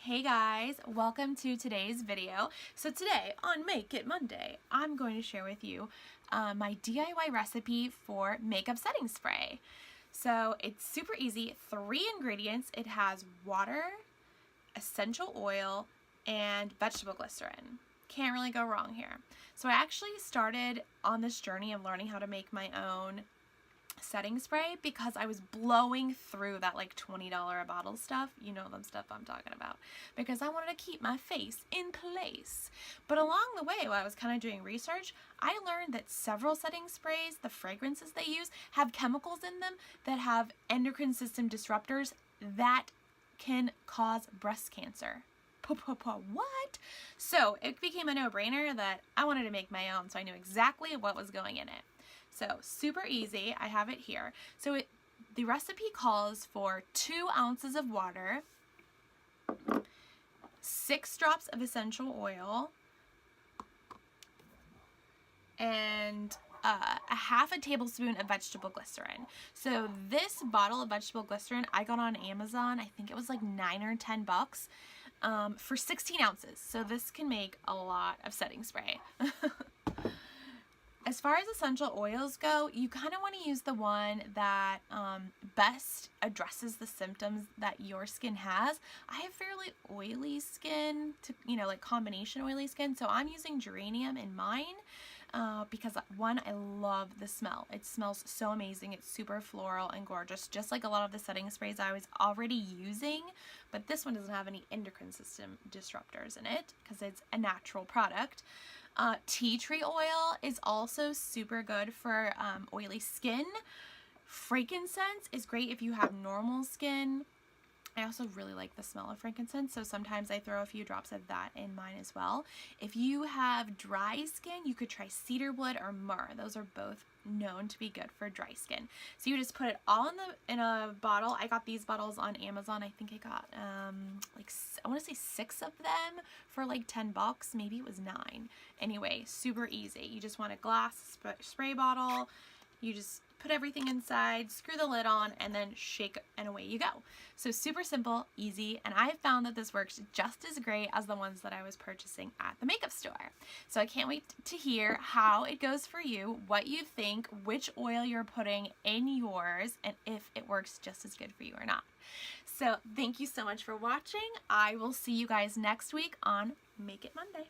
Hey guys, welcome to today's video. So today on Make It Monday, I'm going to share with you my DIY recipe for makeup setting spray. So it's super easy, 3 ingredients. It has water, essential oil, and vegetable glycerin. Can't really go wrong here. So I actually started on this journey of learning how to make my own setting spray because I was blowing through that like $20 a bottle stuff. You know them stuff I'm talking about, because I wanted to keep my face in place. But along the way, while I was kind of doing research, I learned that several setting sprays, the fragrances they use, have chemicals in them that have endocrine system disruptors that can cause breast cancer. What? So it became a no-brainer that I wanted to make my own, so I knew exactly what was going in it. So super easy. I have it here. So the recipe calls for 2 ounces of water, 6 drops of essential oil, and a half a tablespoon of vegetable glycerin. So this bottle of vegetable glycerin I got on Amazon. I think it was like $9 or $10 for 16 ounces. So this can make a lot of setting spray. As far as essential oils go, you kind of want to use the one that best addresses the symptoms that your skin has. I have fairly oily skin, like combination oily skin, so I'm using geranium in mine because one, I love the smell. It smells so amazing. It's super floral and gorgeous, just like a lot of the setting sprays I was already using, but this one doesn't have any endocrine system disruptors in it because it's a natural product. Tea tree oil is also super good for oily skin. Frankincense is great if you have normal skin. I also really like the smell of frankincense, so sometimes I throw a few drops of that in mine as well. If you have dry skin, you could try cedarwood or myrrh. Those are both known to be good for dry skin. So you just put it all in a bottle. I got these bottles on Amazon. I think I got I want to say 6 of them for like $10. Maybe it was 9. Anyway, super easy. You just want a glass spray bottle. You just put everything inside, screw the lid on, and then shake, and away you go. So super simple, easy, and I found that this works just as great as the ones that I was purchasing at the makeup store. So I can't wait to hear how it goes for you, what you think, which oil you're putting in yours, and if it works just as good for you or not. So thank you so much for watching. I will see you guys next week on Make It Monday.